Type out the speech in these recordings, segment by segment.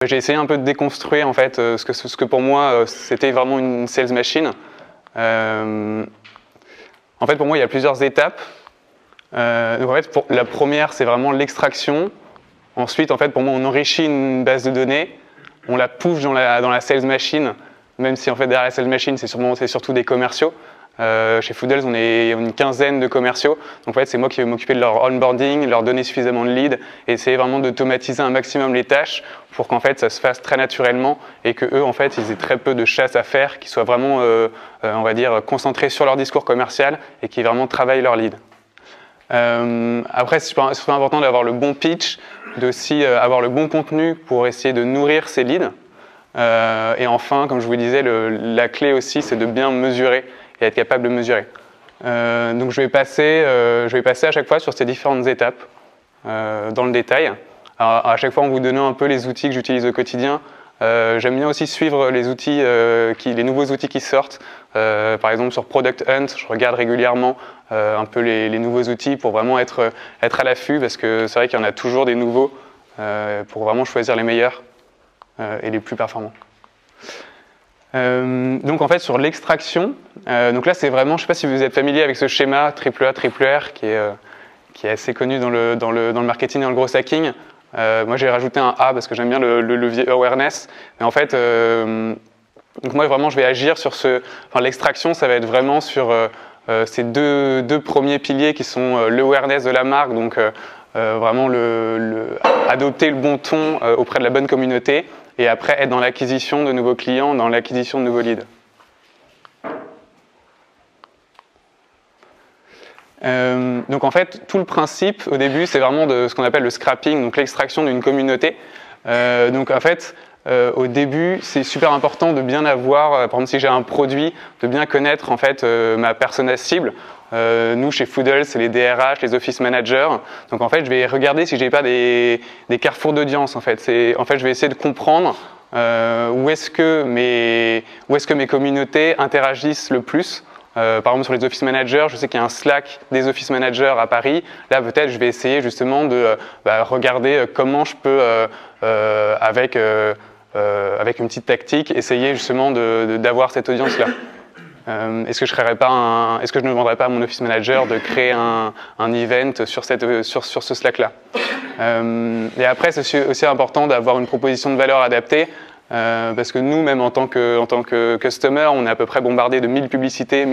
j'ai essayé un peu de déconstruire en fait ce que pour moi c'était vraiment une sales machine. En fait, pour moi, il y a plusieurs étapes. Donc en fait, la première, c'est vraiment l'extraction. Ensuite, en fait, pour moi, on enrichit une base de données, on la push dans la sales machine, même si en fait derrière la sales machine, c'est surtout des commerciaux. Chez Foodles, on est une quinzaine de commerciaux. Donc en fait, c'est moi qui vais m'occuper de leur onboarding, leur donner suffisamment de leads, et essayer vraiment d'automatiser un maximum les tâches pour qu'en fait ça se fasse très naturellement et que eux, en fait, ils aient très peu de chasse à faire, qu'ils soient vraiment, on va dire, concentrés sur leur discours commercial et qu'ils vraiment travaillent leur lead. Après, c'est super important d'avoir le bon pitch, d'aussi avoir le bon contenu pour essayer de nourrir ces leads. Et enfin, comme je vous disais, la clé aussi, c'est de bien mesurer et être capable de mesurer. Donc je vais passer à chaque fois sur ces différentes étapes dans le détail. Alors, à chaque fois en vous donnant un peu les outils que j'utilise au quotidien. J'aime bien aussi suivre les outils, les nouveaux outils qui sortent. Par exemple sur Product Hunt, je regarde régulièrement un peu les nouveaux outils pour vraiment être à l'affût, parce que c'est vrai qu'il y en a toujours des nouveaux pour vraiment choisir les meilleurs et les plus performants. Donc en fait sur l'extraction, donc là c'est vraiment, je ne sais pas si vous êtes familier avec ce schéma AAA, qui est assez connu dans le marketing et dans le gros hacking. Moi j'ai rajouté un A parce que j'aime bien le levier awareness, mais en fait donc moi vraiment je vais agir sur l'extraction, ça va être vraiment sur ces deux premiers piliers qui sont l'awareness de la marque, donc vraiment adopter le bon ton auprès de la bonne communauté, et après être dans l'acquisition de nouveaux clients, dans l'acquisition de nouveaux leads. Donc en fait, tout le principe au début, c'est vraiment de ce qu'on appelle le scrapping, donc l'extraction d'une communauté. Donc en fait, au début, c'est super important de bien avoir, par exemple si j'ai un produit, de bien connaître en fait ma persona cible. Nous, chez Foodles, c'est les DRH, les office managers. Donc en fait, je vais regarder si j'ai pas des carrefours d'audience. En fait, je vais essayer de comprendre où est-ce que mes communautés interagissent le plus. Par exemple, sur les office managers, je sais qu'il y a un Slack des office managers à Paris. Là, peut-être, je vais essayer justement de regarder comment je peux, avec une petite tactique, essayer justement d'avoir cette audience-là. Est-ce que je ne demanderais pas à mon office manager de créer un event sur ce Slack-là? Et après, c'est aussi important d'avoir une proposition de valeur adaptée. Parce que nous, même en tant que customer, on est à peu près bombardé de 1000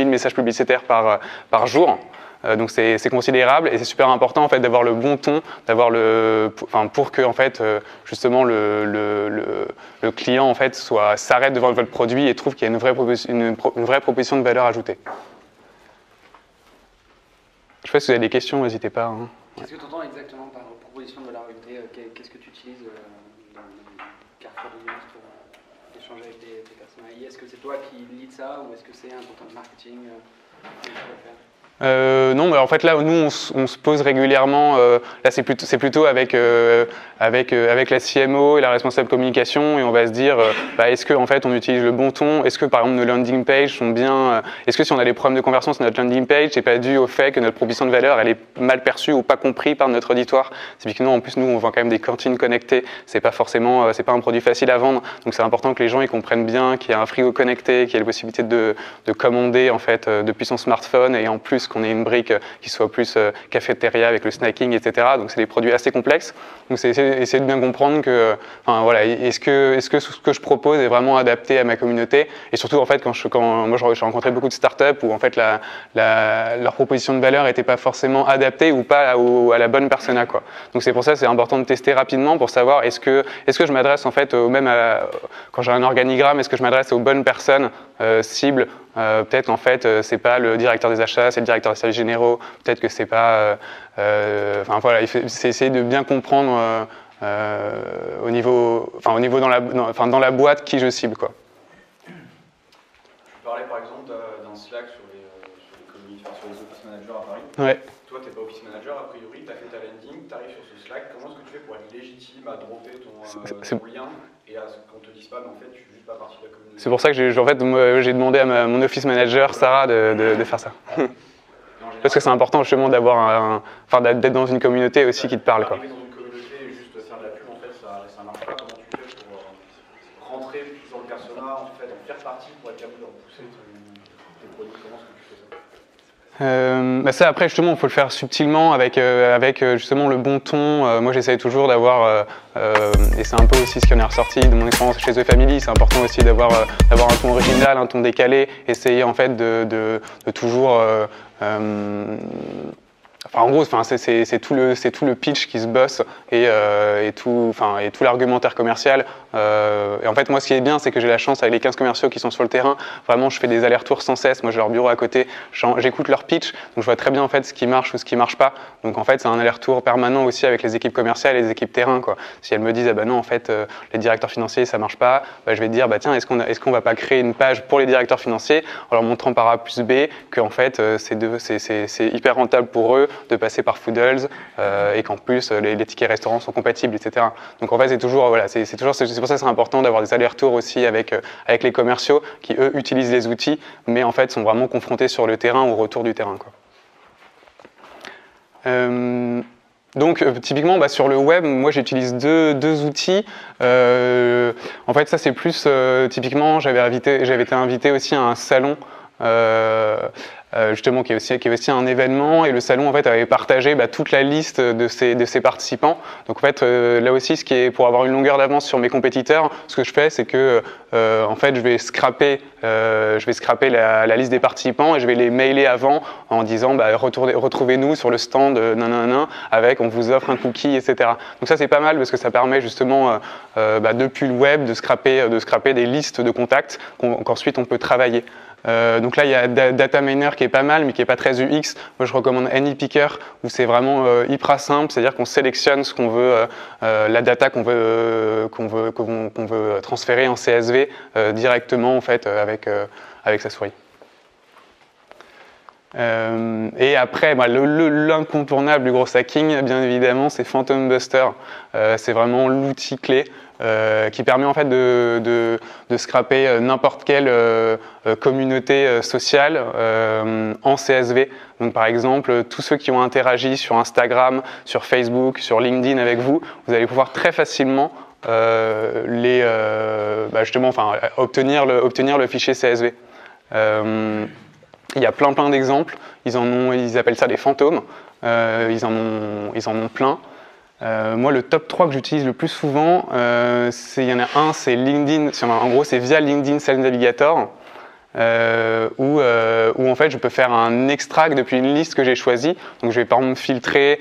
messages publicitaires par jour. Donc c'est considérable, et c'est super important en fait d'avoir le bon ton, pour que en fait justement le client en fait s'arrête devant votre produit et trouve qu'il y a une vraie proposition de valeur ajoutée. Je sais pas si vous avez des questions, n'hésitez pas. Hein. Qu'est-ce que tu entends exactement par proposition de valeur ajoutée? Qu'est-ce que tu utilises dans Carrefour d'audience pour échanger avec tes personnes? Est-ce que c'est toi qui lead ça, ou est-ce que c'est un content marketing que tu vas faire? Non, mais en fait là, nous, on se pose régulièrement. Là, c'est plutôt avec la CMO et la responsable communication, et on va se dire, est-ce que en fait, on utilise le bon ton? Est-ce que par exemple nos landing pages sont bien? Est-ce que si on a des problèmes de conversion sur notre landing page, c'est pas dû au fait que notre proposition de valeur elle est mal perçue ou pas comprise par notre auditoire? Typiquement, en plus, nous, on vend quand même des cantines connectées. C'est pas un produit facile à vendre, donc c'est important que les gens ils comprennent bien qu'il y a un frigo connecté, qu'il y a la possibilité de commander en fait depuis son smartphone, et en plus qu'on ait une brique qui soit plus cafétéria avec le snacking, etc. Donc c'est des produits assez complexes. Donc c'est essayer de bien comprendre que, est-ce que ce que je propose est vraiment adapté à ma communauté, et surtout en fait moi j'ai rencontré beaucoup de startups où en fait leur proposition de valeur n'était pas forcément adaptée ou pas à la bonne persona, quoi. Donc c'est pour ça que c'est important de tester rapidement pour savoir est-ce que je m'adresse en fait quand j'ai un organigramme, est-ce que je m'adresse aux bonnes personnes cibles. Peut-être en fait c'est pas le directeur des achats, c'est le directeur des services généraux, peut-être que c'est pas c'est essayer de bien comprendre au niveau dans la boîte qui je cible, quoi. Tu parlais par exemple d'un Slack sur les office managers à Paris. Ouais. Toi t'es pas office manager, a priori t'as fait ta landing, t'arrives sur ce Slack, comment est-ce que tu fais pour être légitime à dropper ton lien et à ce qu'on te dise pas mais en fait tu fais juste pas partie de la communauté? C'est pour ça que j'ai demandé à mon office manager Sarah de faire ça. Parce que c'est important justement d'être dans une communauté aussi qui te parle, quoi. Arriver dans une communauté et juste faire de la pub, en fait, ça marche pas. Comment tu fais pour Ça après justement il faut le faire subtilement avec justement le bon ton. Moi j'essaye toujours d'avoir et c'est un peu aussi ce qui en est ressorti de mon expérience chez The Family, c'est important aussi d'avoir un ton original, un ton décalé, essayer en fait de toujours en gros, c'est tout le pitch qui se bosse et tout l'argumentaire commercial. Et en fait, moi, ce qui est bien, c'est que j'ai la chance avec les 15 commerciaux qui sont sur le terrain. Vraiment, je fais des allers-retours sans cesse. Moi, j'ai leur bureau à côté. J'écoute leur pitch, donc je vois très bien en fait ce qui marche ou ce qui marche pas. Donc en fait, c'est un aller-retour permanent aussi avec les équipes commerciales et les équipes terrain, quoi. Si elles me disent non, en fait, les directeurs financiers, ça marche pas, je vais dire tiens, est-ce qu'on va pas créer une page pour les directeurs financiers en leur montrant par A plus B que en fait, c'est hyper rentable pour eux de passer par Foodles et qu'en plus les tickets restaurants sont compatibles, etc. Donc en fait c'est pour ça que c'est important d'avoir des allers-retours aussi avec les commerciaux qui eux utilisent les outils, mais en fait sont vraiment confrontés sur le terrain au retour du terrain, quoi. Donc typiquement sur le web, moi j'utilise deux outils. En fait ça c'est plus typiquement j'avais été invité aussi à un salon. Justement qui est aussi un événement, et le salon en fait avait partagé toute la liste de ses participants. Donc en fait là aussi, ce qui est pour avoir une longueur d'avance sur mes compétiteurs, ce que je fais c'est que en fait je vais scraper la liste des participants et je vais les mailer avant en disant retrouvez-nous sur le stand avec on vous offre un cookie, etc. Donc ça c'est pas mal parce que ça permet justement depuis le web de scraper des listes de contacts qu'ensuite on peut travailler. Donc là il y a Dataminer qui est pas mal mais qui est pas très UX. Moi je recommande AnyPicker où c'est vraiment hyper simple, c'est-à-dire qu'on sélectionne ce qu'on veut, la data qu'on veut transférer en CSV directement en fait avec sa souris. Et après, l'incontournable du gros hacking, bien évidemment, c'est Phantom Buster. C'est vraiment l'outil clé qui permet en fait de scraper n'importe quelle communauté sociale en CSV. Donc par exemple, tous ceux qui ont interagi sur Instagram, sur Facebook, sur LinkedIn avec vous, vous allez pouvoir très facilement obtenir le fichier CSV. Il y a plein d'exemples. Ils appellent ça des fantômes. Ils en ont plein. Moi, le top 3 que j'utilise le plus souvent, il y en a un, c'est LinkedIn. En gros, c'est via LinkedIn Sales Navigator, où en fait, je peux faire un extract depuis une liste que j'ai choisie. Donc, je vais par exemple filtrer,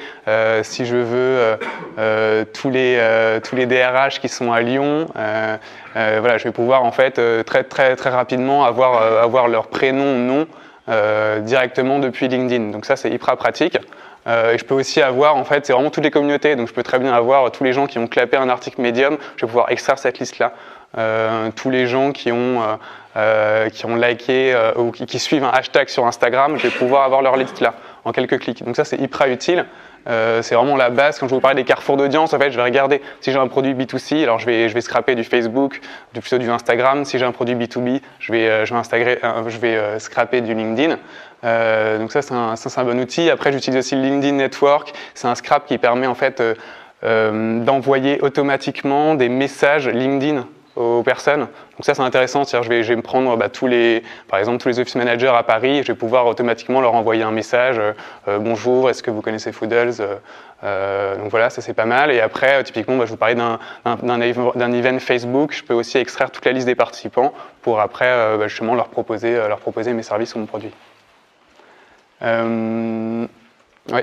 si je veux, tous les DRH qui sont à Lyon. Je vais pouvoir en fait très rapidement avoir leur prénom, nom directement depuis LinkedIn. Donc ça, c'est hyper pratique. Et je peux aussi avoir, en fait, c'est vraiment toutes les communautés, donc je peux très bien avoir tous les gens qui ont clapé un article Medium, je vais pouvoir extraire cette liste-là. Tous les gens qui ont liké ou qui suivent un hashtag sur Instagram, je vais pouvoir avoir leur liste là, en quelques clics. Donc ça, c'est hyper utile. C'est vraiment la base. Quand je vous parlais des carrefours d'audience, en fait, je vais regarder si j'ai un produit B2C, alors je vais scraper du Facebook, plutôt du Instagram. Si j'ai un produit B2B, je vais scraper du LinkedIn. Donc ça, c'est un bon outil. Après, j'utilise aussi le LinkedIn Network. C'est un scrap qui permet en fait d'envoyer automatiquement des messages LinkedIn aux personnes. Donc ça, c'est intéressant. C'est-à-dire, je vais me prendre par exemple tous les office managers à Paris, et je vais pouvoir automatiquement leur envoyer un message bonjour, est-ce que vous connaissez Foodles? Donc voilà, ça c'est pas mal. Et après, typiquement, je vous parlais d'un event Facebook. Je peux aussi extraire toute la liste des participants pour après justement leur proposer mes services ou mon produit. Oui. Les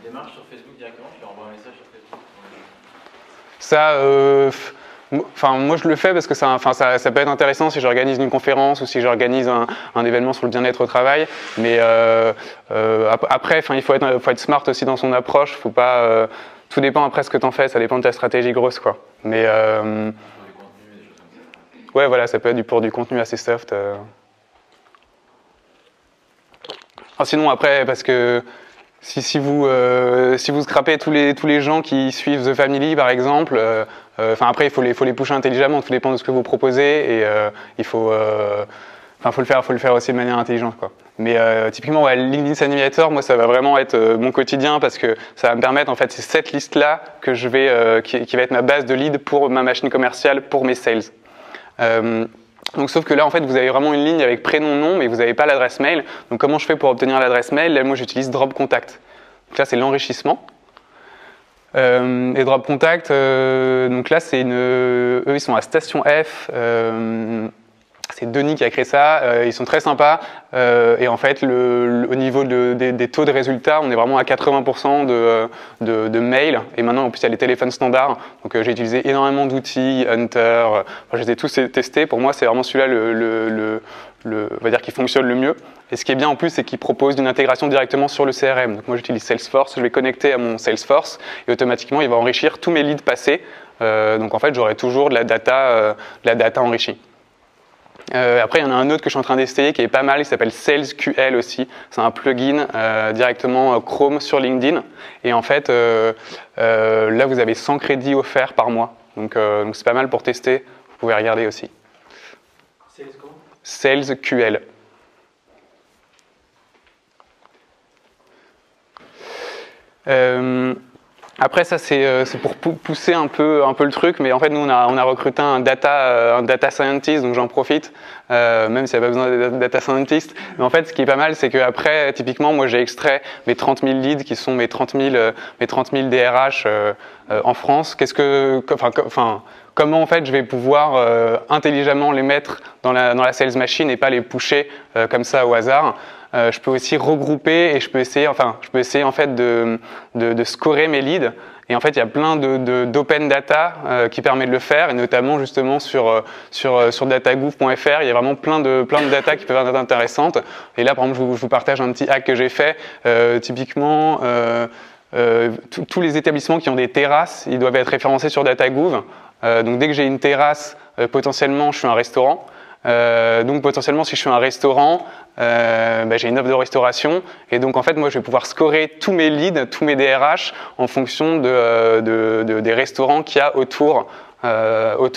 démarches sur Facebook directement, tu leur envoies un message sur Facebook? Moi je le fais parce que ça peut être intéressant si j'organise une conférence ou si j'organise un événement sur le bien-être au travail. Mais après, il faut être smart aussi dans son approche. Faut pas, tout dépend après ce que tu en fais, ça dépend de ta stratégie grosse, quoi. Mais ouais, voilà, ça peut être pour du contenu assez soft. Sinon après, parce que si vous scrapez tous les gens qui suivent The Family par exemple, après il faut les pusher intelligemment, tout dépend de ce que vous proposez et il faut le faire aussi de manière intelligente, quoi. Mais typiquement LinkedIn Sales Navigator, moi ça va vraiment être mon quotidien parce que ça va me permettre en fait c'est cette liste là que qui va être ma base de lead pour ma machine commerciale pour mes sales. Donc, sauf que là, en fait, vous avez vraiment une ligne avec prénom, nom, mais vous n'avez pas l'adresse mail. Donc, comment je fais pour obtenir l'adresse mail? Là, moi, j'utilise Drop Contact. Donc là, c'est l'enrichissement. Et Drop Contact, donc là, c'est eux, ils sont à Station F. C'est Denis qui a créé ça. Ils sont très sympas. Et en fait, au niveau des taux de résultats, on est vraiment à 80% de mails. Et maintenant, en plus, il y a les téléphones standards. Donc, j'ai utilisé énormément d'outils, Hunter. Enfin, je les ai tous testés. Pour moi, c'est vraiment celui-là on va dire, qui fonctionne le mieux. Et ce qui est bien en plus, c'est qu'il propose une intégration directement sur le CRM. Donc moi, j'utilise Salesforce, je vais connecter à mon Salesforce et automatiquement, il va enrichir tous mes leads passés. Donc en fait, j'aurai toujours de la data enrichie. Après, il y en a un autre que je suis en train d'essayer qui est pas mal, il s'appelle SalesQL aussi. C'est un plugin directement Chrome sur LinkedIn. Et en fait, là, vous avez 100 crédits offerts par mois. Donc c'est pas mal pour tester. Vous pouvez regarder aussi. SalesQL. Après ça c'est pour pousser un peu le truc, mais en fait nous on a recruté un data scientist, donc j'en profite, même s'il n'y a pas besoin de data scientist. Mais en fait ce qui est pas mal, c'est qu'après typiquement moi j'ai extrait mes 30 000 leads qui sont mes 30 000 DRH en France. Comment en fait je vais pouvoir intelligemment les mettre dans la sales machine et pas les pusher comme ça au hasard. Je peux aussi regrouper et je peux essayer en fait de scorer mes leads. Et en fait, il y a plein d'open data qui permet de le faire, et notamment justement sur datagouv.fr, il y a vraiment plein de data qui peuvent être intéressantes. Et là, par exemple, je vous partage un petit hack que j'ai fait. Typiquement, tous les établissements qui ont des terrasses, ils doivent être référencés sur datagouv. Donc dès que j'ai une terrasse, potentiellement, je suis un restaurant. Donc potentiellement, si je suis un restaurant, j'ai une offre de restauration, et donc en fait moi je vais pouvoir scorer tous mes leads, tous mes DRH en fonction des restaurants qu'il y a autour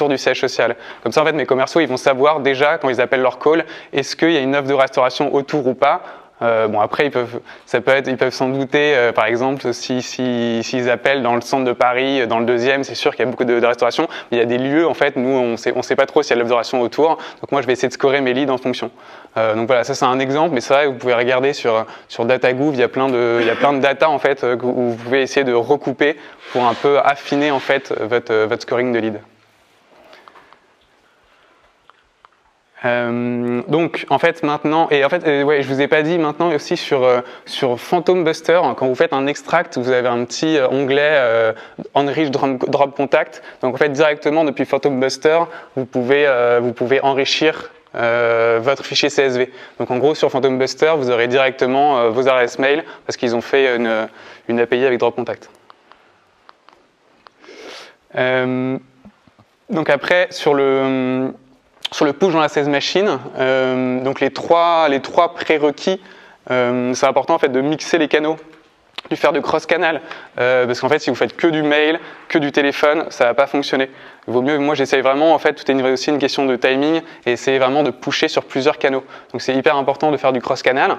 du siège social. Comme ça en fait mes commerciaux ils vont savoir déjà quand ils appellent leur call, est-ce qu'il y a une offre de restauration autour ou pas. Après ils peuvent s'en douter, par exemple s'ils appellent dans le centre de Paris, dans le 2e, c'est sûr qu'il y a beaucoup de restauration, mais il y a des lieux en fait, nous on sait pas trop s'il y a l'offre de restauration autour, donc moi je vais essayer de scorer mes leads en fonction. Donc voilà, ça c'est un exemple, mais c'est vrai que vous pouvez regarder sur datagouv, il y a plein de data en fait où vous pouvez essayer de recouper pour un peu affiner en fait votre scoring de lead. Donc en fait maintenant, et en fait je vous ai pas dit maintenant aussi sur Phantom Buster, quand vous faites un extract, vous avez un petit onglet Enrich Drop Contact. Donc en fait directement depuis Phantom Buster, vous pouvez enrichir votre fichier CSV. Donc en gros sur Phantom Buster, vous aurez directement vos adresses mail parce qu'ils ont fait une API avec Drop Contact. Donc après sur le push dans la sales machine, donc les trois prérequis, c'est important en fait de mixer les canaux, de faire de cross-canal, parce qu'en fait si vous faites que du mail, que du téléphone, ça va pas fonctionner. Il vaut mieux, moi j'essaye vraiment, en fait tout est aussi une question de timing, et essayer vraiment de pusher sur plusieurs canaux. Donc c'est hyper important de faire du cross-canal,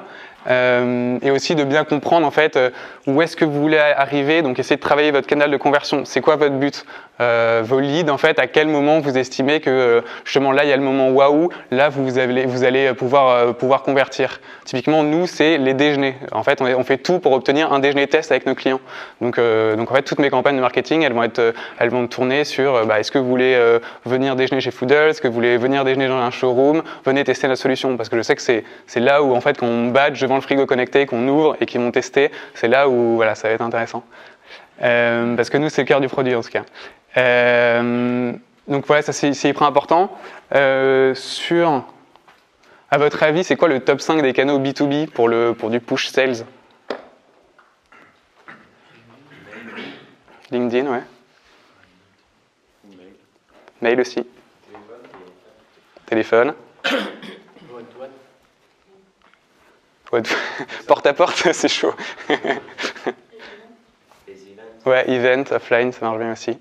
et aussi de bien comprendre en fait où est-ce que vous voulez arriver, donc essayez de travailler votre canal de conversion, c'est quoi votre but, vos leads en fait, à quel moment vous estimez que justement là il y a le moment waouh, là vous allez pouvoir convertir. Typiquement nous c'est les déjeuners, en fait on fait tout pour obtenir un déjeuner test avec nos clients. Donc en fait toutes mes campagnes de marketing elles vont tourner sur est-ce que vous voulez venir déjeuner chez Foodle, est-ce que vous voulez venir déjeuner dans un showroom, venez tester notre solution, parce que je sais que c'est là où en fait quand on badge devant le frigo connecté, qu'on ouvre et qu'ils vont tester, c'est là où voilà, ça va être intéressant. Parce que nous c'est le cœur du produit en tout cas. Donc voilà, ça c'est hyper important. À votre avis, c'est quoi le top 5 des canaux B2B pour du push sales? LinkedIn, ouais. Mail aussi. Téléphone. Porte à porte, c'est chaud. Ouais, event, offline, ça marche bien aussi.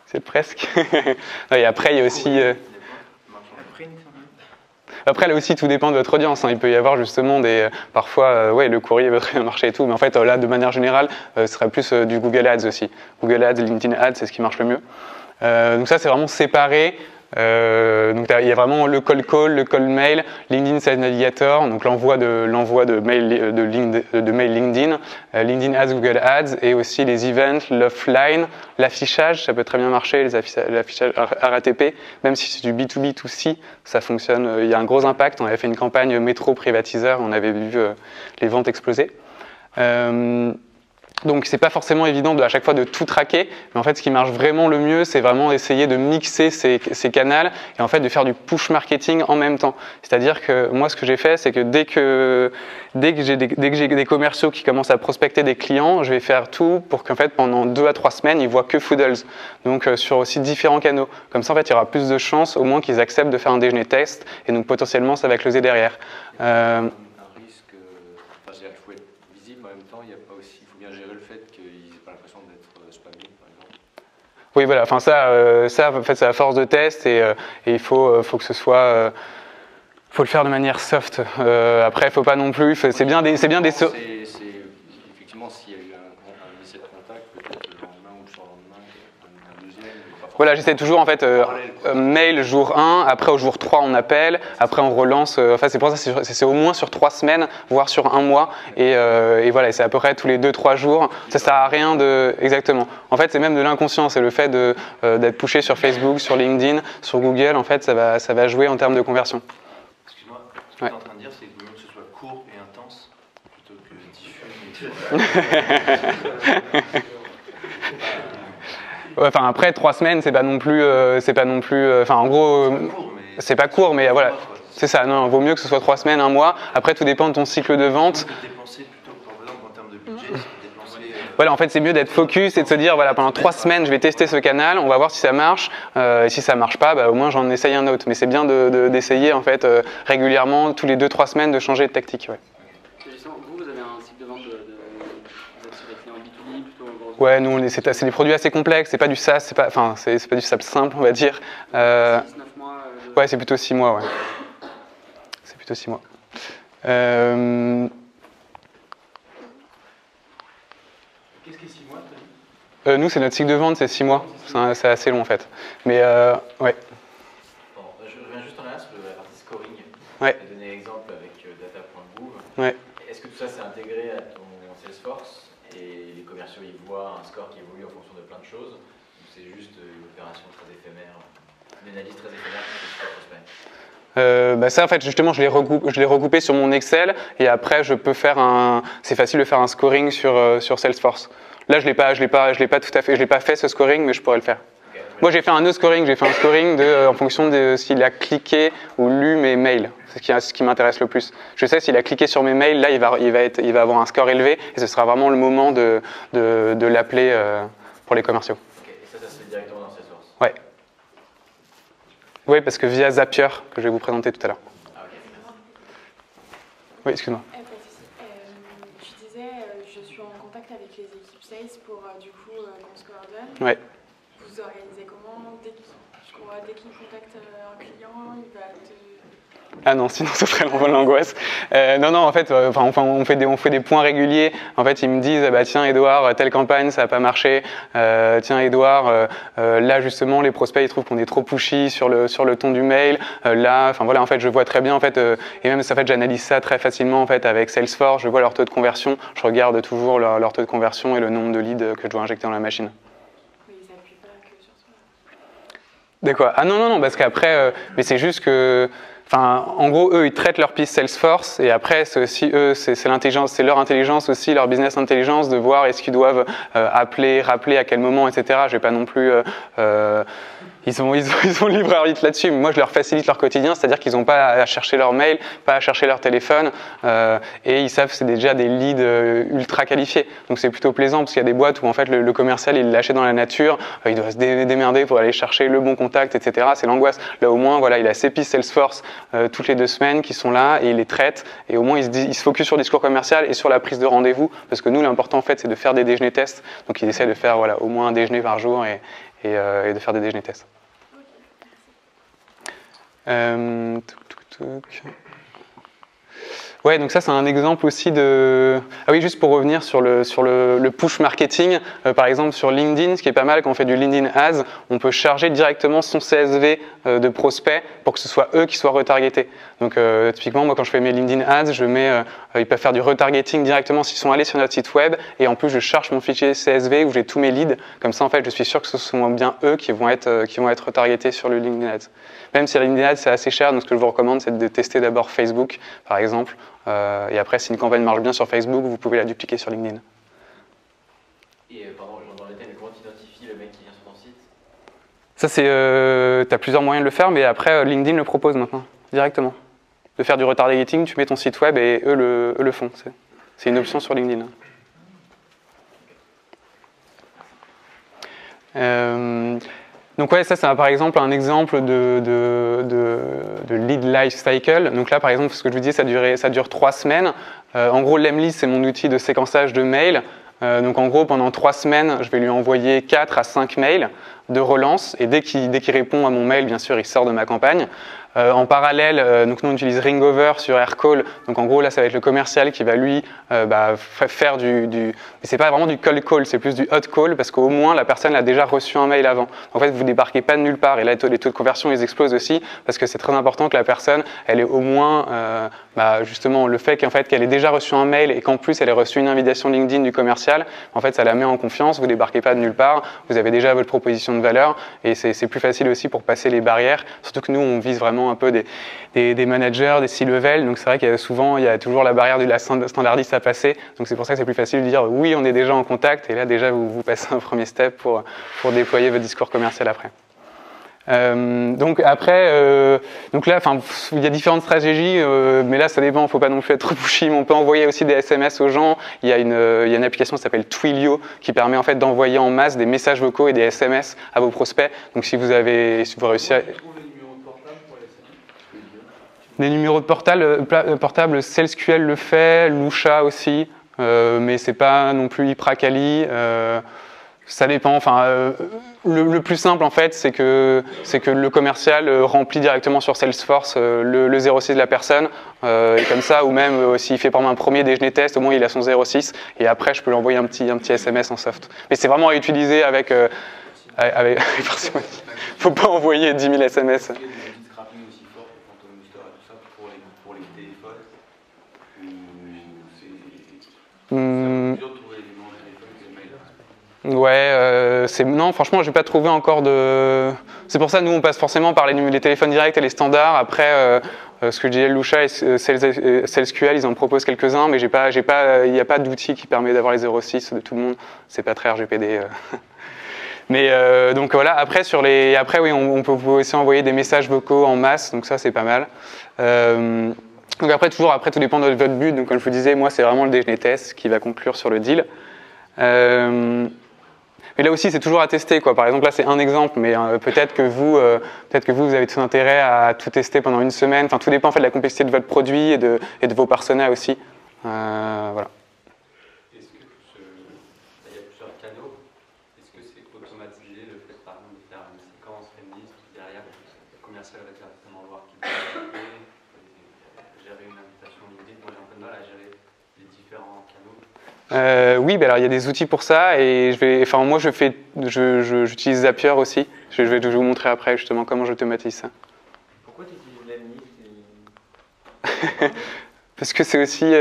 C'est presque. Et après, il y a aussi. Après, là aussi, tout dépend de votre audience. Il peut y avoir justement parfois, le courrier va très bien marcher et tout, mais en fait, là, de manière générale, ce serait plus du Google Ads aussi. Google Ads, LinkedIn Ads, c'est ce qui marche le mieux. Donc ça, c'est vraiment séparé. Donc il y a vraiment le cold call, le cold mail, LinkedIn Sales Navigator, donc l'envoi de mail LinkedIn, LinkedIn Ads, Google Ads, et aussi les events, l'offline, l'affichage, ça peut très bien marcher, l'affichage RATP, même si c'est du B2B2C, ça fonctionne, il y a un gros impact. On avait fait une campagne métro privatiseur, on avait vu les ventes exploser. Donc c'est pas forcément évident à chaque fois de tout traquer, mais en fait ce qui marche vraiment le mieux, c'est vraiment essayer de mixer ces canaux et en fait de faire du push marketing en même temps. C'est-à-dire que moi ce que j'ai fait, c'est que dès que j'ai des commerciaux qui commencent à prospecter des clients, je vais faire tout pour qu'en fait pendant 2 à 3 semaines ils voient que Foodles, donc sur aussi différents canaux. Comme ça en fait il y aura plus de chances au moins qu'ils acceptent de faire un déjeuner test et donc potentiellement ça va closer derrière. Oui, voilà. Enfin, ça, en fait, c'est à force de test et il faut que ce soit, faut le faire de manière soft. Après, il faut pas non plus. C'est bien des. Effectivement, s'il y a eu un essai de contact, peut-être le lendemain ou le surlendemain, un deuxième. Voilà, j'essaie toujours en fait mail jour 1, après au jour 3 on appelle, après on relance. Enfin, c'est pour ça c'est au moins sur 3 semaines, voire sur 1 mois. Et voilà, c'est à peu près tous les 2-3 jours. Ça sert à rien de. Exactement. En fait, c'est même de l'inconscient. C'est le fait d'être pushé sur Facebook, sur LinkedIn, sur Google. En fait, ça va jouer en termes de conversion. Excuse-moi, ce que tu es en train de dire, c'est que ce soit court et intense plutôt que diffus. Enfin, après 3 semaines, c'est pas non plus, enfin, en gros, c'est pas court, mais voilà, c'est ça. Non, vaut mieux que ce soit 3 semaines, 1 mois. Après, tout dépend de ton cycle de vente. Voilà, en fait, c'est mieux d'être focus et de se dire, voilà, pendant 3 semaines, je vais tester ce canal, on va voir si ça marche. Et si ça marche pas, au moins j'en essaye un autre. Mais c'est bien d'essayer, en fait, régulièrement, tous les 2-3 semaines, de changer de tactique. Ouais. Vous avez un cycle de vente Ouais, nous, c'est des produits assez complexes, c'est pas du SaaS, c'est pas du SaaS simple, on va dire. 6-9 mois Ouais, c'est plutôt 6 mois, ouais. C'est plutôt 6 mois. Qu'est-ce qui est 6 mois, t'as dit ? Nous, c'est notre cycle de vente, c'est 6 mois. C'est assez long, en fait. Mais, ouais. Bon, je reviens juste en arrière sur la partie scoring. Ouais. Tu as donné l'exemple avec data.gouv. Ouais. Est-ce que tout ça, c'est intégré à ton Salesforce ? Et les commerciaux, ils voient un score qui évolue en fonction de plein de choses, ou c'est juste une opération très éphémère, une analyse très éphémère qui se prospect ? Ça, en fait, justement, je l'ai recoupé sur mon Excel, et après, je peux faire c'est facile de faire un scoring sur Salesforce. Là, je l'ai pas tout à fait, je l'ai pas fait ce scoring, mais je pourrais le faire. Moi, j'ai fait un autre scoring. J'ai fait un scoring en fonction de s'il a cliqué ou lu mes mails. C'est ce qui m'intéresse le plus. Je sais s'il a cliqué sur mes mails, là, il va avoir un score élevé et ce sera vraiment le moment de l'appeler pour les commerciaux. Okay. Et ça se fait directement dans Salesforce ? Ouais. Oui, parce que via Zapier, que je vais vous présenter tout à l'heure. Ah, okay. Oui, excuse-moi. Tu disais, je suis en contact avec les équipes sales pour du coup qu'on se coordonne. Ouais. Vous organisez comment? Dès qu'il contacte un client, il va te... Ah non, sinon ce serait l'angoisse. Non, en fait, on fait des points réguliers. En fait, ils me disent, tiens, Edouard, telle campagne, ça n'a pas marché. Tiens, Edouard, là justement, les prospects, ils trouvent qu'on est trop pushy sur le ton du mail. En fait, je vois très bien, en fait, et même, en fait, j'analyse ça très facilement, en fait, avec Salesforce. Je vois leur taux de conversion. Je regarde toujours leur taux de conversion et le nombre de leads que je dois injecter dans la machine. Mais ils n'appuient pas que sur toi. De quoi ? Ah non, parce qu'après, mais c'est juste que. Enfin, en gros, eux, ils traitent leur piste Salesforce et après, c'est aussi eux, c'est l'intelligence, c'est leur intelligence aussi, leur business intelligence de voir est-ce qu'ils doivent appeler, rappeler à quel moment, etc. Je vais pas non plus. Ils sont libres arbitre là-dessus, mais moi je leur facilite leur quotidien, c'est-à-dire qu'ils n'ont pas à chercher leur mail, pas à chercher leur téléphone, et ils savent que c'est déjà des leads ultra qualifiés. Donc c'est plutôt plaisant parce qu'il y a des boîtes où en fait le commercial il est lâché dans la nature, il doit se démerder pour aller chercher le bon contact, etc. C'est l'angoisse. Là au moins voilà, il a ses pistes Salesforce toutes les 2 semaines qui sont là et il les traite et au moins il se focus sur le discours commercial et sur la prise de rendez-vous parce que nous l'important en fait c'est de faire des déjeuners tests. Donc ils essaient de faire voilà au moins un déjeuner par jour et de faire des déjeuners tests. Ouais, donc ça c'est un exemple aussi de... Ah oui, juste pour revenir sur le push marketing, par exemple sur LinkedIn, ce qui est pas mal quand on fait du LinkedIn Ads, on peut charger directement son CSV de prospects pour que ce soit eux qui soient retargetés. Donc typiquement, moi quand je fais mes LinkedIn Ads, ils peuvent faire du retargeting directement s'ils sont allés sur notre site web, et en plus je charge mon fichier CSV où j'ai tous mes leads, comme ça en fait je suis sûr que ce sont bien eux qui vont être retargetés sur le LinkedIn Ads. Même si LinkedIn Ads c'est assez cher, donc ce que je vous recommande c'est de tester d'abord Facebook par exemple, et après si une campagne marche bien sur Facebook, vous pouvez la dupliquer sur LinkedIn. Et pardon, je rentre dans le thème, mais comment tu identifies le mec qui vient sur ton site? Ça c'est, tu as plusieurs moyens de le faire, mais après LinkedIn le propose maintenant, directement. De faire du retargeting, tu mets ton site web et eux le font. C'est une option sur LinkedIn. Donc ouais, ça c'est par exemple un exemple de lead life cycle. Donc là par exemple, ce que je vous disais, ça dure 3 semaines. En gros, Lemlist c'est mon outil de séquençage de mails. Donc en gros, pendant 3 semaines, je vais lui envoyer 4 à 5 mails de relance, et dès qu'il répond à mon mail, bien sûr, il sort de ma campagne. En parallèle, donc nous on utilise Ringover sur Aircall. Donc en gros là ça va être le commercial qui va lui faire mais c'est pas vraiment du cold call, c'est plus du hot call, parce qu'au moins la personne a déjà reçu un mail avant. En fait vous débarquez pas de nulle part, et là les taux de conversion ils explosent aussi, parce que c'est très important que la personne elle ait au moins justement le fait qu'elle ait déjà reçu un mail et qu'en plus elle ait reçu une invitation LinkedIn du commercial. En fait ça la met en confiance, vous débarquez pas de nulle part, vous avez déjà votre proposition de valeur, et c'est plus facile aussi pour passer les barrières, surtout que nous on vise vraiment un peu des managers, des C-level, donc c'est vrai qu'il y a toujours la barrière de la standardiste à passer, donc c'est pour ça que c'est plus facile de dire oui on est déjà en contact, et là déjà vous passez un premier step pour déployer votre discours commercial après. Donc après, donc là, il y a différentes stratégies, mais là ça dépend, il ne faut pas non plus être trop pushy. On peut envoyer aussi des SMS aux gens. Il y a une application qui s'appelle Twilio qui permet en fait d'envoyer en masse des messages vocaux et des SMS à vos prospects. Donc si vous réussissez à... Des numéros de portable, SalesQL le fait, Lusha aussi, mais c'est pas non plus hyper quali. Ça dépend. Le plus simple en fait, c'est que le commercial remplit directement sur Salesforce le 06 de la personne, et comme ça, ou même s'il fait par exemple un premier déjeuner test, au moins il a son 06, et après je peux lui envoyer un petit SMS en soft. Mais c'est vraiment à utiliser avec faut pas envoyer 10 000 SMS. Ouais, non, franchement, j'ai pas trouvé encore de. C'est pour ça, nous, on passe forcément par les téléphones directs et les standards. Après, ce que je disais, Lusha et SalesQL, ils en proposent quelques-uns, mais il n'y a pas d'outil qui permet d'avoir les 06 de tout le monde. C'est pas très RGPD. Mais donc voilà. Après, oui, on peut aussi envoyer des messages vocaux en masse, donc ça, c'est pas mal. Donc après, tout dépend de votre but. Donc comme je vous disais, moi, c'est vraiment le déjeuner test qui va conclure sur le deal. Mais là aussi, c'est toujours à tester, quoi. Par exemple, là, c'est un exemple, mais peut-être que vous avez tout intérêt à tout tester pendant une semaine. Enfin, tout dépend en fait de la complexité de votre produit et de vos personas aussi. Voilà. Est-ce que il y a plusieurs canaux. Est-ce que c'est automatisé le fait, par exemple, de faire une séquence Lemlist derrière le commercial va directement voir qui peut gérer une invitation LinkedIn? Moi, j'ai un peu de mal à gérer les différents canaux. Oui, alors il y a des outils pour ça, et moi j'utilise Zapier aussi. Je vais vous montrer après justement comment j'automatise ça. Pourquoi tu utilises Lemlist? Parce que c'est aussi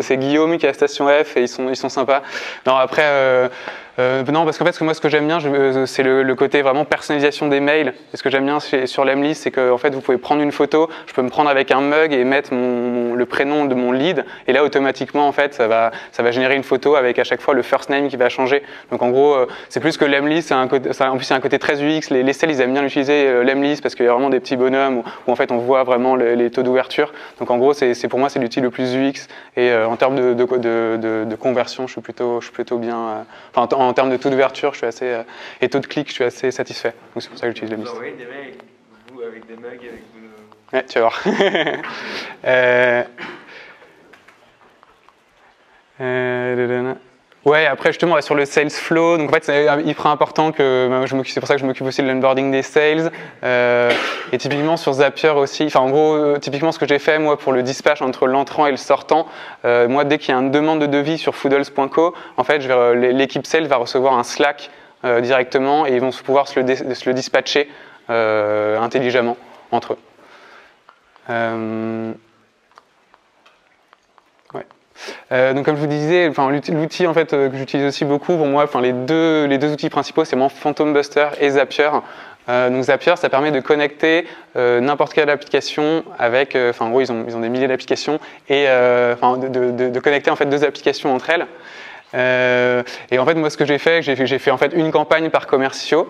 c'est Guillaume qui est à Station F, et ils sont sympas. Non, après non, parce qu'en fait moi ce que j'aime bien c'est le côté vraiment personnalisation des mails. Et ce que j'aime bien sur Lemlist, c'est que en fait vous pouvez prendre une photo, je peux me prendre avec un mug et mettre le prénom de mon lead, et là automatiquement en fait ça va générer une photo avec à chaque fois le first name qui va changer. Donc en gros c'est plus que Lemlist, en plus il y a un côté très UX. Les sales ils aiment bien utiliser Lemlist parce qu'il y a vraiment des petits bonhommes où en fait on voit vraiment les taux d'ouverture. Donc en gros pour moi c'est l'outil le plus UX, et en termes de conversion je suis plutôt bien. En termes de taux d'ouverture, je suis assez et taux de clic, je suis assez satisfait. Donc c'est pour ça que j'utilise Lemlist. Vous envoyez des mails avec des mugs, avec vous. Ouais, tu vas voir. Ouais, après justement sur le sales flow, donc en fait c'est hyper important que c'est pour ça que je m'occupe aussi de l'onboarding des sales et typiquement sur Zapier aussi. Enfin en gros, typiquement ce que j'ai fait moi pour le dispatch entre l'entrant et le sortant, moi dès qu'il y a une demande de devis sur Foodles.co, en fait l'équipe sales va recevoir un Slack directement et ils vont pouvoir se le dispatcher intelligemment entre eux. Donc comme je vous disais, l'outil en fait que j'utilise aussi beaucoup pour moi, les deux outils principaux, c'est vraiment Phantom Buster et Zapier. Donc Zapier, ça permet de connecter n'importe quelle application avec, en gros ils ont des milliers d'applications et de connecter en fait deux applications entre elles. Et en fait moi ce que j'ai fait en fait une campagne par commercial.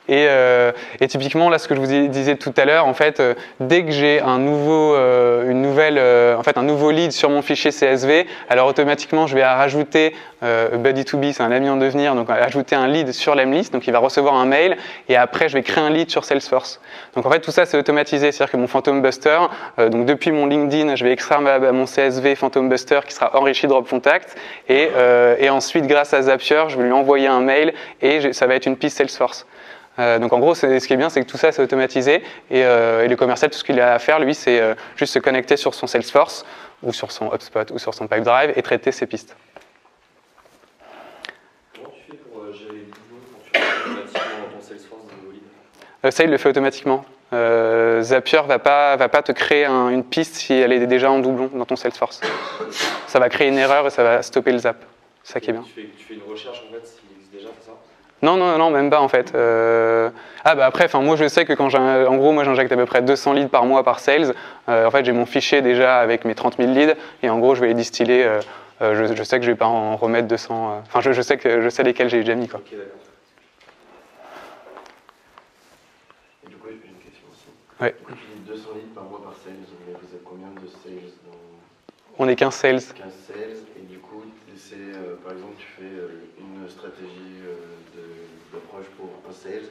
Et typiquement là ce que je vous disais tout à l'heure, en fait dès que j'ai un nouveau lead sur mon fichier CSV, alors automatiquement je vais rajouter Buddy2B, c'est un ami en devenir, donc ajouter un lead sur l'Emlist, donc il va recevoir un mail et après je vais créer un lead sur Salesforce. Donc en fait tout ça c'est automatisé, c'est-à-dire que mon Phantom Buster, donc depuis mon LinkedIn je vais extraire mon CSV Phantom Buster qui sera enrichi de drop contact et ensuite grâce à Zapier je vais lui envoyer un mail et ça va être une piste Salesforce. Donc en gros, ce qui est bien, c'est que tout ça c'est automatisé et le commercial, tout ce qu'il a à faire, lui, c'est juste se connecter sur son Salesforce ou sur son HubSpot ou sur son Pipedrive et traiter ses pistes. Comment tu fais pour gérer les doublons quand tu fais automatiquement dans ton Salesforce de nouveaux leads ? Ça, il le fait automatiquement. Zapier va pas te créer une piste si elle est déjà en doublon dans ton Salesforce. Ça va créer une erreur et ça va stopper le zap. C'est ça qui est bien. Tu fais une recherche en fait s'il existe déjà, c'est ça ? Non, même pas en fait. Après, moi je sais que quand moi j'injecte à peu près 200 leads par mois par sales. En fait, j'ai mon fichier déjà avec mes 30 000 leads et en gros je vais les distiller. Je sais que je vais pas en remettre 200. Je sais lesquels j'ai déjà mis quoi. Ok, d'accord. Et du coup, j'ai une question aussi. Ouais. Pourquoi tu dis 200 leads par mois par sales, mais vous êtes combien de sales dans... On est 15 sales. 15 sales, et du coup, c'est par exemple, tu fais une stratégie d'approche pour un sales,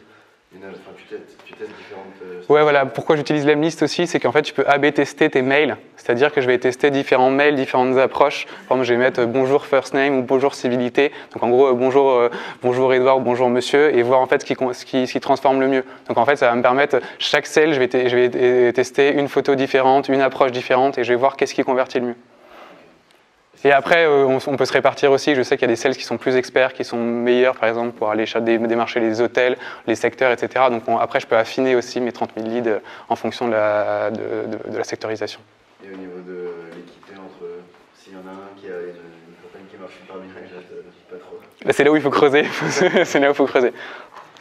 tu testes différentes... Ouais, voilà. Pourquoi j'utilise l'Emlist aussi, c'est qu'en fait, tu peux A/B tester tes mails. C'est-à-dire que je vais tester différents mails, différentes approches. Par exemple, je vais mettre bonjour first name ou bonjour civilité. Donc en gros, bonjour Edouard ou bonjour monsieur, et voir en fait ce qui transforme le mieux. Donc en fait, ça va me permettre, chaque sale, je vais tester une photo différente, une approche différente, et je vais voir qu'est-ce qui convertit le mieux. Et après, on peut se répartir aussi. Je sais qu'il y a des sales qui sont plus experts, qui sont meilleurs, par exemple, pour aller démarcher les hôtels, les secteurs, etc. Donc après, je peux affiner aussi mes 30 000 leads en fonction de la sectorisation. Et au niveau de l'équité entre, s'il y en a un qui a une campagne qui marche super bien et l'autre pas trop. C'est là où il faut creuser. C'est là où il faut creuser.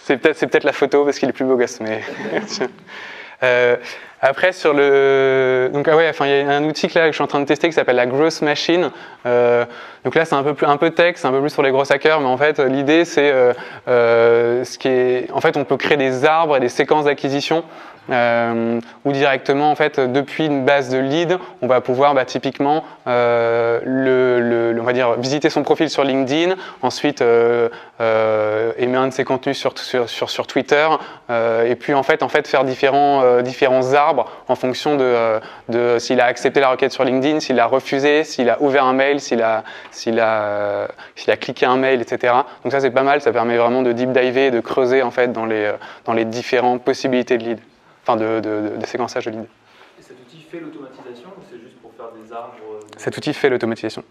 C'est peut-être la photo parce qu'il est plus beau gosse, mais... Après sur le, donc il y a un outil là que je suis en train de tester qui s'appelle la Growth Machine. Donc là c'est un peu tech, c'est un peu plus sur les gros hackers, mais en fait l'idée c'est en fait on peut créer des arbres et des séquences d'acquisition. Ou directement en fait depuis une base de lead on va pouvoir typiquement on va dire visiter son profil sur LinkedIn, ensuite aimer un de ses contenus sur Twitter et puis en fait faire différents arbres en fonction de s'il a accepté la requête sur LinkedIn, s'il a refusé, s'il a ouvert un mail, s'il a cliqué un mail, etc. Donc ça c'est pas mal, ça permet vraiment de deep diver, de creuser en fait dans les différentes possibilités de lead. Enfin, de séquençage de lead. Et cet outil fait l'automatisation ou c'est juste pour faire des arbres Cet outil fait l'automatisation.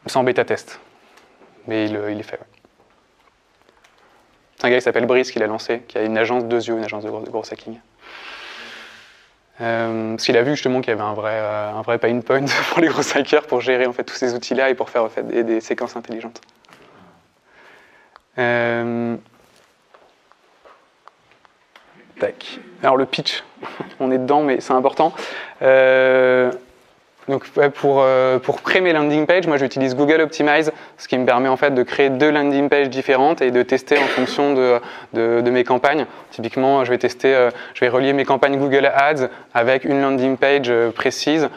C'est en bêta test. Mais il est fait, ouais. C'est un gars qui s'appelle Brice qui l'a lancé, qui a une agence une agence de gros hacking. Parce qu'il a vu justement qu'il y avait un vrai pain point pour les gros hackers pour gérer en fait, tous ces outils-là et pour faire en fait, des séquences intelligentes. Tac. Alors le pitch, on est dedans, mais c'est important. Donc pour créer mes landing pages, moi j'utilise Google Optimize, ce qui me permet en fait de créer 2 landing pages différentes et de tester en fonction de mes campagnes. Typiquement, je vais relier mes campagnes Google Ads avec une landing page précise.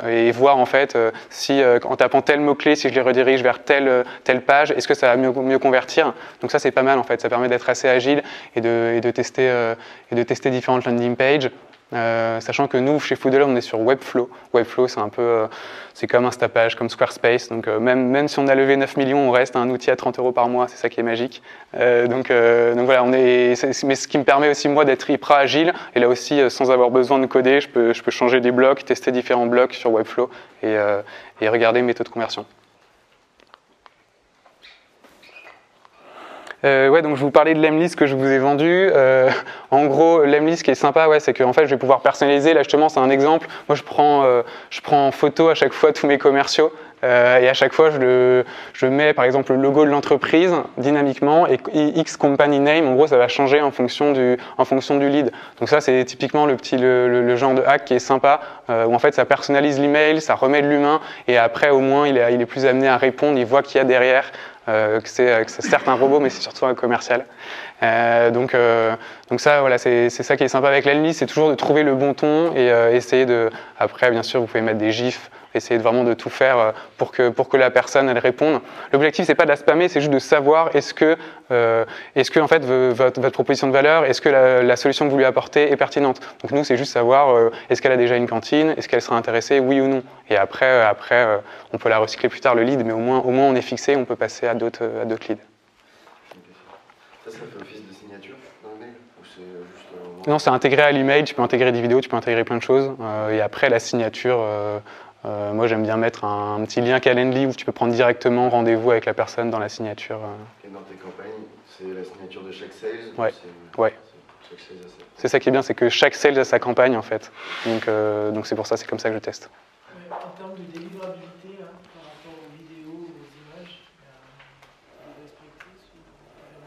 Et voir en fait si en tapant tel mot-clé, si je les redirige vers telle page, est-ce que ça va mieux convertir. Donc ça c'est pas mal en fait, ça permet d'être assez agile et de tester différentes landing pages. Sachant que nous, chez Foodle, on est sur Webflow. Webflow, c'est un peu, c'est comme Instapage, comme Squarespace. Donc même si on a levé 9 millions, on reste un outil à 30 € par mois. C'est ça qui est magique. Donc voilà, mais ce qui me permet aussi moi d'être hyper agile. Et là aussi, sans avoir besoin de coder, je peux changer des blocs, tester différents blocs sur Webflow et regarder mes taux de conversion. Ouais, donc je vous parlais de l'Emlist que je vous ai vendu. En gros, l'Emlist, ce qui est sympa, ouais, c'est qu'en fait, je vais pouvoir personnaliser. Là, justement, c'est un exemple. Moi, je prends en photo à chaque fois tous mes commerciaux. Et à chaque fois, je mets par exemple le logo de l'entreprise dynamiquement et X company name. En gros, ça va changer en fonction du lead. Donc ça, c'est typiquement le genre de hack qui est sympa, où en fait, ça personnalise l'email, ça remet de l'humain, et après, au moins, il est plus amené à répondre. Il voit qu'il y a derrière. Que c'est certes un robot, mais c'est surtout un commercial. Donc ça, voilà, c'est ça qui est sympa avec l'Emlist, c'est toujours de trouver le bon ton et essayer de. Après, bien sûr, vous pouvez mettre des gifs. Essayer vraiment de tout faire pour que la personne elle réponde. L'objectif c'est pas de la spammer, c'est juste de savoir est-ce que en fait votre proposition de valeur, est-ce que la solution que vous lui apportez est pertinente. Donc nous c'est juste savoir est-ce qu'elle a déjà une cantine, est-ce qu'elle sera intéressée, oui ou non. Et après on peut la recycler plus tard le lead, mais au moins on est fixé, on peut passer à d'autres leads. Ça fait office de signature dans le mail ou c'est juste Non, c'est intégré à l'email, tu peux intégrer des vidéos, tu peux intégrer plein de choses. Et après la signature. Moi, j'aime bien mettre un petit lien Calendly où tu peux prendre directement rendez-vous avec la personne dans la signature. Et dans tes campagnes, c'est la signature de chaque sales? Ouais. C'est ça qui est bien, c'est que chaque sales a sa campagne en fait. Donc c'est pour ça, c'est comme ça que je teste. En termes de délivrabilité, par rapport aux vidéos, aux images, il y a des best practices ou des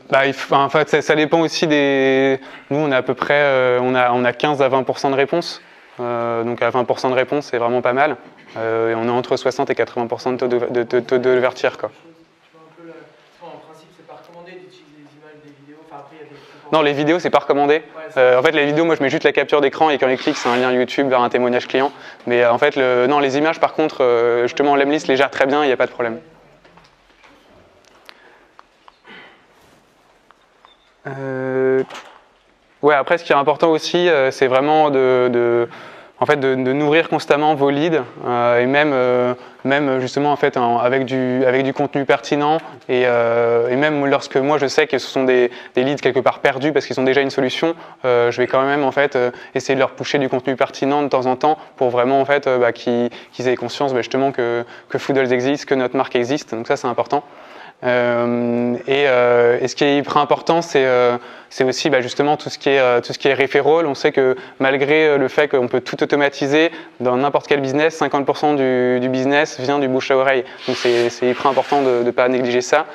impacts? En fait, ça dépend aussi des. Nous, on a à peu près, on a 15 à 20% de réponses. Donc à 20% de réponses, c'est vraiment pas mal. Et on a entre 60 et 80% de taux d'ouverture, quoi. En principe, c'est pas recommandé d'utiliser des images, des vidéos. Enfin, après, il y a des. Non, les vidéos, c'est pas recommandé. En fait, les vidéos, moi, je mets juste la capture d'écran et quand ils cliquent, c'est un lien YouTube vers un témoignage client. Mais en fait, non, les images, par contre, justement, l'Emlist les gère très bien, il n'y a pas de problème. Ouais, après, ce qui est important aussi, c'est vraiment de nourrir constamment vos leads et même justement en fait avec du contenu pertinent et même lorsque moi je sais que ce sont des leads quelque part perdus parce qu'ils ont déjà une solution, je vais quand même en fait essayer de leur pusher du contenu pertinent de temps en temps pour vraiment en fait qu'ils aient conscience justement que Foodles existe, que notre marque existe. Donc ça c'est important. Et ce qui est hyper important, c'est aussi justement tout ce qui est referral. On sait que malgré le fait qu'on peut tout automatiser dans n'importe quel business, 50% du business vient du bouche à oreille. Donc c'est hyper important de ne pas négliger ça.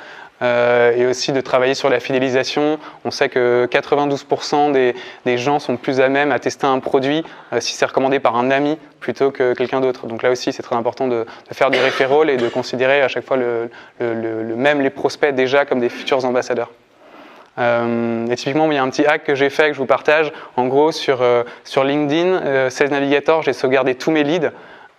Et aussi de travailler sur la fidélisation. On sait que 92% des gens sont plus à même à tester un produit si c'est recommandé par un ami plutôt que quelqu'un d'autre. Donc là aussi, c'est très important de faire du referral et de considérer à chaque fois même les prospects déjà comme des futurs ambassadeurs. Et typiquement, il y a un petit hack que j'ai fait, que je vous partage. En gros, sur LinkedIn, Sales Navigator, j'ai sauvegardé tous mes leads.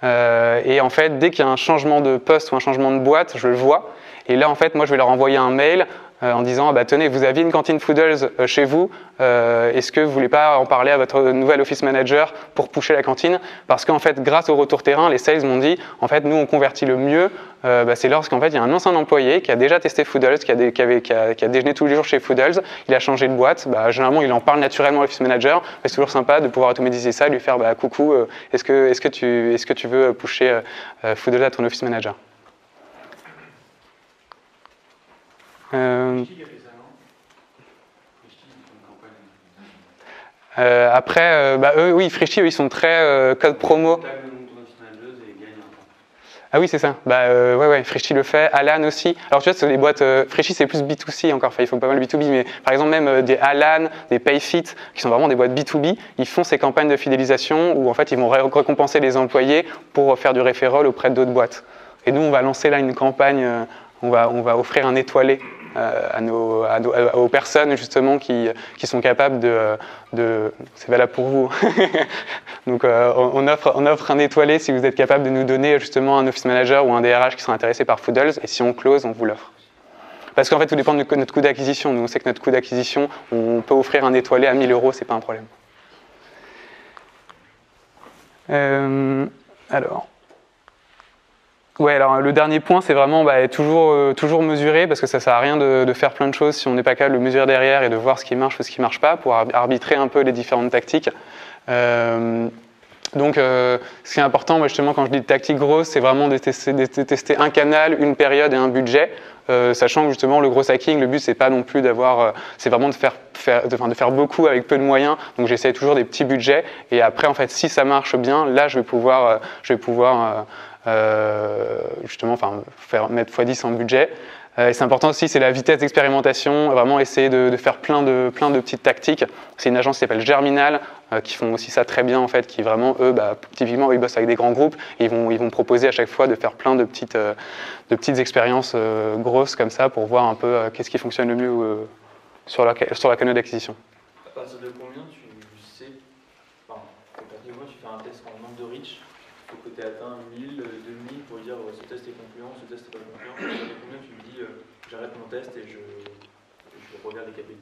Et en fait, dès qu'il y a un changement de poste ou un changement de boîte, je le vois. Et là, en fait, moi, je vais leur envoyer un mail en disant tenez, vous aviez une cantine Foodles chez vous, est-ce que vous ne voulez pas en parler à votre nouvel office manager pour pusher la cantine? Parce qu'en fait, grâce au retour terrain, les sales m'ont dit en fait, nous, on convertit le mieux, c'est lorsqu'en fait, il y a un ancien employé qui a déjà testé Foodles, qui a déjeuné tous les jours chez Foodles, il a changé de boîte, généralement, il en parle naturellement à l'office manager, c'est toujours sympa de pouvoir automatiser ça, lui faire coucou, est-ce que tu veux pusher Foodles à ton office manager? Après, eux, oui, Frischi, ils sont très code promo. Ah oui, c'est ça. Ouais, Frischi le fait. Alan aussi. Alors tu vois, c'est des boîtes. Frischi, c'est plus B2C encore. Enfin, ils font pas mal B2B, mais par exemple même des Alan, des Payfit, qui sont vraiment des boîtes B2B. Ils font ces campagnes de fidélisation où en fait ils vont récompenser les employés pour faire du referral auprès d'autres boîtes. Et nous, on va lancer là une campagne. On va offrir un étoilé aux personnes justement qui sont capables de c'est valable pour vous. Donc on offre un étoilé si vous êtes capable de nous donner justement un office manager ou un DRH qui sont intéressés par Foodles, et si on close, on vous l'offre. Parce qu'en fait, tout dépend de notre coût d'acquisition. Nous, on sait que notre coût d'acquisition, on peut offrir un étoilé à 1000 €, c'est pas un problème. Alors... Ouais, alors le dernier point, c'est vraiment toujours mesurer, parce que ça sert à rien de faire plein de choses si on n'est pas capable de mesurer derrière et de voir ce qui marche ou ce qui ne marche pas, pour arbitrer un peu les différentes tactiques. Donc, ce qui est important, moi, justement, quand je dis tactique grosse, c'est vraiment de tester un canal, une période et un budget, sachant que justement le gros hacking, le but c'est pas non plus d'avoir, c'est vraiment de faire beaucoup avec peu de moyens. Donc j'essaie toujours des petits budgets, et après en fait, si ça marche bien, là je vais pouvoir justement, mettre x10 en budget. Et c'est important aussi, c'est la vitesse d'expérimentation, vraiment essayer de faire plein de petites tactiques. C'est une agence qui s'appelle Germinal, qui font aussi ça très bien en fait, qui vraiment, eux, typiquement, ils bossent avec des grands groupes, et ils vont proposer à chaque fois de faire plein de petites expériences grosses comme ça, pour voir un peu qu'est-ce qui fonctionne le mieux sur la canal d'acquisition. À partir de combien tu sais, enfin, à partir de combien tu fais un test en nombre de reach, il faut que tu aies atteint 1000, 2000 pour dire ce test est concluant, ce test n'est pas concluant. À partir de combien tu me dis j'arrête mon test et je regarde les KPI.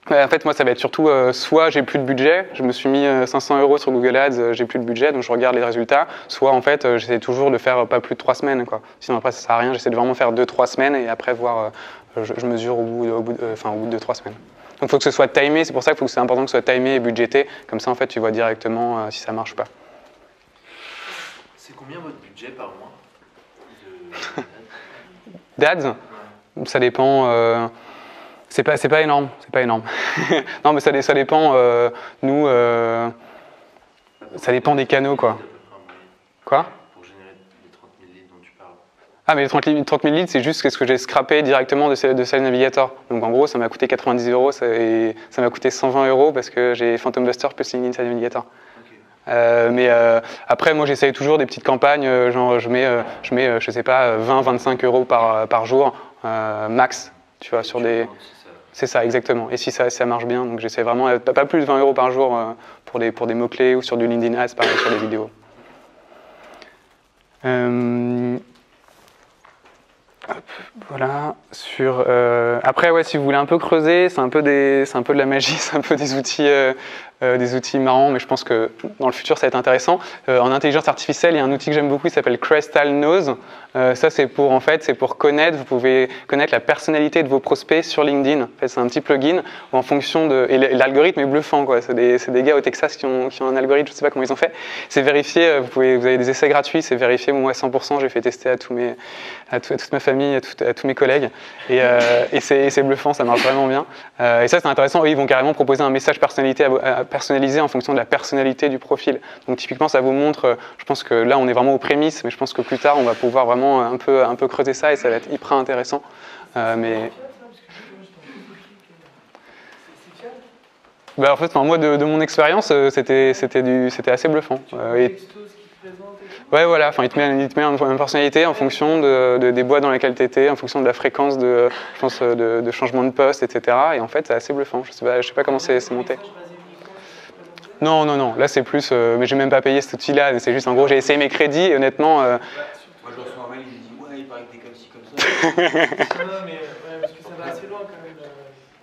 En fait, moi, ça va être surtout soit j'ai plus de budget, je me suis mis 500 € sur Google Ads, j'ai plus de budget, donc je regarde les résultats, soit en fait, j'essaie toujours de faire pas plus de 3 semaines, quoi. Sinon après, ça sert à rien, j'essaie de vraiment faire 2-3 semaines et après voir, je mesure au bout de 2-3 semaines. Donc il faut que ce soit timé, c'est pour ça que c'est important que ce soit timé et budgété, comme ça en fait, tu vois directement si ça marche ou pas. C'est combien votre budget par mois D'Ads, ça dépend. C'est pas énorme, non, mais ça dépend. Nous, ça dépend des canaux, quoi. Quoi? Pour générer les 30 000 leads dont tu parles. Ah, mais les 30 000 leads, c'est juste ce que j'ai scrappé directement de Sales Navigator. Donc en gros, ça m'a coûté 90 € et ça m'a coûté 120 € parce que j'ai Phantom Buster plus LinkedIn Sales Navigator. Mais après, moi, j'essaye toujours des petites campagnes, genre je mets je sais pas, 20-25 € par jour, max, tu vois, sur des... C'est ça, exactement. Et si ça marche bien, donc j'essaie vraiment, pas plus de 20 € par jour pour des mots-clés ou sur du LinkedIn Ads, pareil, sur des vidéos. Voilà. Après, ouais, si vous voulez un peu creuser, c'est un peu de la magie, c'est un peu des outils marrants, mais je pense que dans le futur, ça va être intéressant. En intelligence artificielle, il y a un outil que j'aime beaucoup qui s'appelle Crystal Nose. Ça, c'est pour connaître, vous pouvez connaître la personnalité de vos prospects sur LinkedIn. En fait, c'est un petit plugin où en fonction de... Et l'algorithme est bluffant, quoi. C'est des gars au Texas qui ont un algorithme, je ne sais pas comment ils ont fait. C'est vérifié, vous avez des essais gratuits, c'est vérifié, moi à 100%, j'ai fait tester à toute ma famille, à tous mes collègues. Et c'est bluffant, ça marche vraiment bien. Et ça, c'est intéressant. Eux, ils vont carrément proposer un message personnalisé en fonction de la personnalité du profil. Donc typiquement, ça vous montre, je pense que là, on est vraiment aux prémices, mais je pense que plus tard, on va pouvoir vraiment un peu creuser ça et ça va être hyper intéressant. Mais... en fait, moi, de mon expérience, c'était assez bluffant. Ouais, voilà, il te met une personnalité en fonction des boîtes dans lesquelles tu étais, en fonction de la fréquence de changement de poste, etc. Et en fait, c'est assez bluffant. Je sais pas comment c'est monté. Non, là c'est plus, mais j'ai même pas payé cet outil-là, c'est juste en gros j'ai essayé mes crédits et honnêtement... Moi je reçois un mail, il me dit ouais, il paraît que t'es comme ci, comme ça. Non, mais parce que ça va assez loin quand même.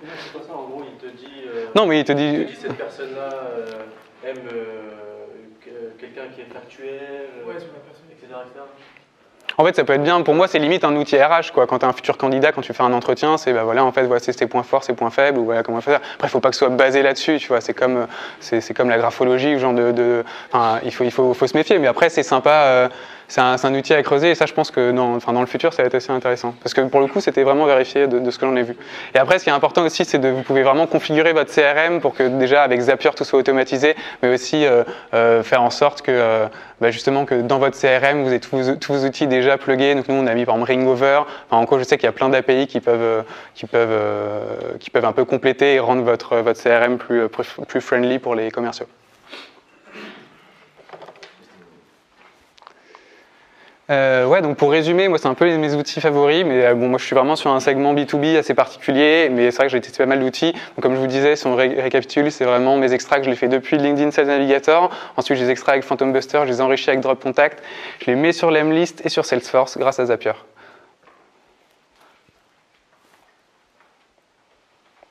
C'est pas ça, en gros, il te dit... non, mais il te dit cette personne-là aime quelqu'un qui est factuel, etc. En fait, ça peut être bien. Pour moi, c'est limite un outil RH, quoi. Quand tu es un futur candidat, quand tu fais un entretien, c'est voilà, en fait, voilà, c'est tes points forts, ses points faibles, ou voilà comment faire. Après, il faut pas que ce soit basé là-dessus, tu vois. C'est comme la graphologie, genre enfin, il faut se méfier. Mais après, c'est sympa. C'est un outil à creuser. Et ça, je pense que dans le futur, ça va être assez intéressant. Parce que pour le coup, c'était vraiment vérifié de ce que j'en ai vu. Et après, ce qui est important aussi, c'est vous pouvez vraiment configurer votre CRM pour que déjà avec Zapier tout soit automatisé, mais aussi faire en sorte que justement que dans votre CRM, vous ayez tous vos outils déjà plugués. Donc nous, on a mis par exemple Ringover. Enfin, encore, je sais qu'il y a plein d'API qui peuvent un peu compléter et rendre votre CRM plus friendly pour les commerciaux. Ouais, donc pour résumer, moi c'est un peu mes outils favoris, mais bon, moi je suis vraiment sur un segment B2B assez particulier, mais c'est vrai que j'ai testé pas mal d'outils. Donc comme je vous disais, si on récapitule, c'est vraiment mes extracts, je les fais depuis LinkedIn Sales Navigator. Ensuite, je les extrais avec Phantom Buster, je les enrichis avec Drop Contact. Je les mets sur Lemlist et sur Salesforce grâce à Zapier.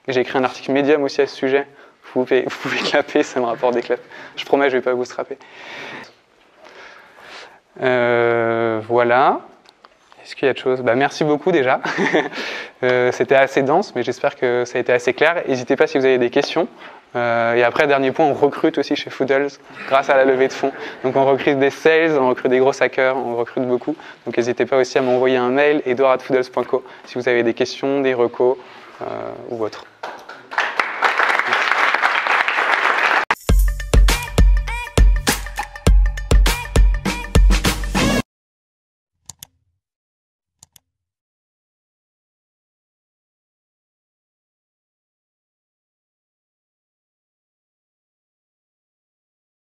Et j'ai écrit un article Medium aussi à ce sujet. Vous pouvez clapper, ça me rapporte des claps. Je promets, je ne vais pas vous strapper. Voilà. Est-ce qu'il y a autre chose? Merci beaucoup déjà. C'était assez dense, mais j'espère que ça a été assez clair. N'hésitez pas si vous avez des questions. Et après, dernier point, on recrute aussi chez Foodles grâce à la levée de fonds. Donc on recrute des sales, on recrute des gros hackers, on recrute beaucoup. Donc n'hésitez pas aussi à m'envoyer un mail, edouard@foodles.co, si vous avez des questions, des recos ou autres.